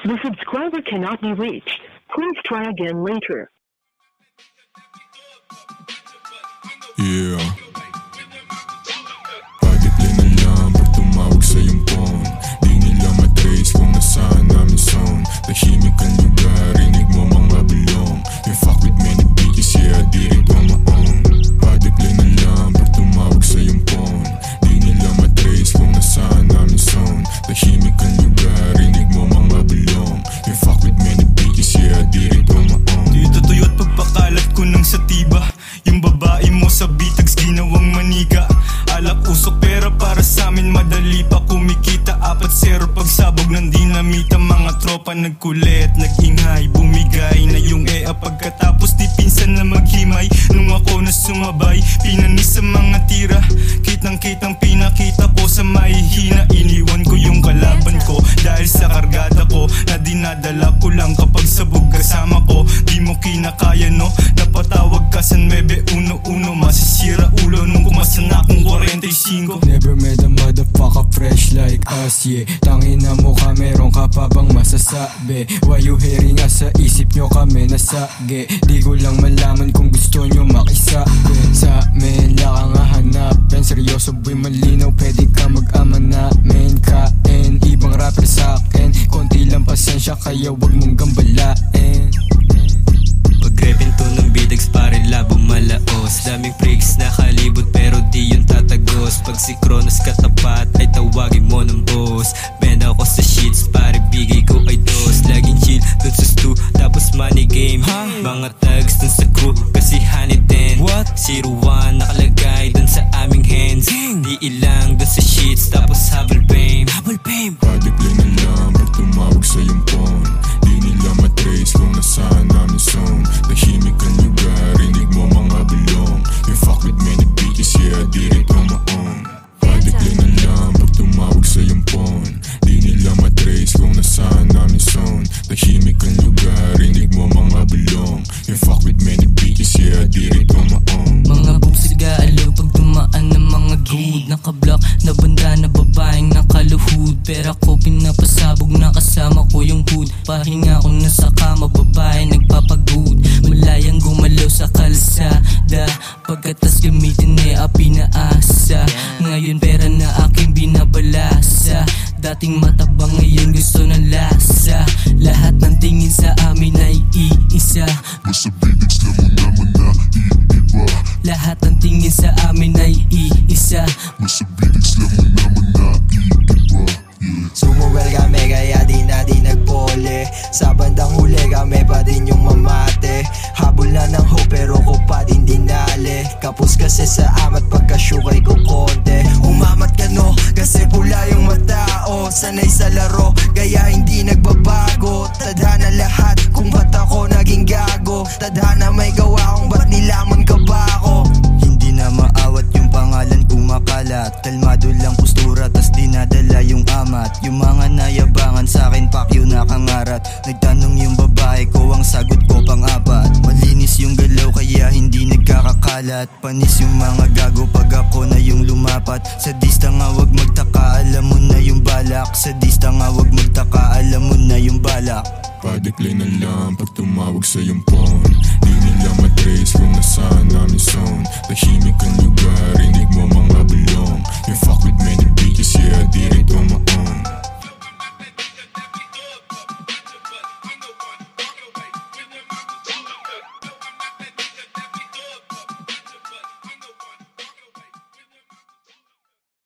The subscriber cannot be reached. Please try again later. Yeah. Padiplay na lang pag tumawag sa iyong phone. Di nila matrace kung nasaan namin zone. Tahimik ang lugar, rinig mo mga bilong. You fuck with many bitches, yeah, di rin ko ma-own. Padiplay na lang pag tumawag sa iyong phone. Di nila matrace kung nasaan namin zone. Tahimik ang lugar, rinig mo mga bilong. You fuck with many bitches, yeah, di rin ko ma-own. Di tutuyo at pagpakalat ko ng satiba. Yung babae mo sa bitags ginawang maniga. Alak usok pera para sa amin madali pa kumikita. 4-0 pagsabog ng dinamita. Mga tropa nagkulit, nag-ingay, bumigay na yung pagkatapos di pinsan na maghimay. Nung ako na sumabay, pinanis sa mga tira. Kitang-kitang pinakita ko sa mahihina. Iniwan ko yung kalaban ko dahil sa kargada ko na dinadala ko lang kapag sabog kasama ko. Di mo kinakaya no, napatawag ka sa 911. Masisira ulo nung kumasa na akong 45. Never met a motherfucker fresh like us, yeah. Tangina mo ka, meron ka pa bang masasabi? Why you hearing us, sa isip nyo kami nasage. Di ko lang malaman kung gusto nyo makisabi. Sa amin lang ang hanapin. Seryoso boy malinaw, pwede ka mag-ama namin. Kain, ibang rapper sa akin. Konti lang pasensya kaya wag mong gambalain. Pag-repin to ng bidags pare labo malaos. Daming freaks na kalibot pero di yun tatagos. Pag si Kronos katapat ay tawagin mo ng boss. Benda ako sa sheets pare bigay ko ay dos. Laging chill dun sa stew tapos money game. Mga tags dun sa crew kasi honey den. 01 nakalagay dun sa aming hands. Di ilang dun sa sheets tapos habol fame. Padiplay na lang pag tumawag sa iyong phone. Di nila matrace kung nasaan namin zone. Tahimik ang lugar, rinig mo mga bilong. You fuck with many bitches, yeah, di rin ko ma-own. Padiplay na lang pag tumawag sa iyong phone. Di nila matrace kung nasaan namin zone. Tahimik ang lugar, rinig mo mga bilong. You fuck with many bitches, yeah, di rin ko ma-own. Mga boobs nag-aalo pag dumaan ng mga good. Naka-block na banda na babaeng nakaluhod. Pero ako pinapasabog na kasama ko yung hood. Pahinga ko na sa kama, babae nagpapagod. Malayang gumalaw sa kalsada. Pagkatas gamitin pinaasa. Ngayon pera na aking binabalasa. Dating matabang ngayon gusto ng lasa. Lahat ng tingin sa amin ay iisa. Basta bidags lang mo naman na iiba. Lahat ng tingin sa amin ay iisa. Basta bidags lang mo naman na iiba. Sumuwel kami kaya di na di nagpole. Sa bandang huli kami pa din yung mamate. Habol na ng hope pero ko pa din dinali. Kapos kasi sa amat pagkasyukay ko konti. Umamat ka no kasi pula yung matao. Sanay sa laro kaya hindi nagbabago. Tadhana lahat kung ba't ako naging gago. Tadhana may gawa kung ba't nilamon ka ba ako. Hindi na maawat yung pangalan kumakalat. Kalmado lang postura tas dinadala yung amat. Yung mga nayabangan sa akin pakyo nakangarat. Nagtanong yung babae ko ang sagot ko pang-apat. Malinis yung galaw kaya hindi nagkakakalat. Panis yung mga gago pag ako na yung lumapat. Sa dista nga wag magtaka alam mo na yung balak. Sa dista nga wag magtaka alam mo na yung balak. Padiplay na lang pag tumawag sa iyong phone. Di nila matrace kung nasaan namin zone. Tahimik ang lugar, rinig mo mga bilong. You fuck with many bitches, yeah, di rin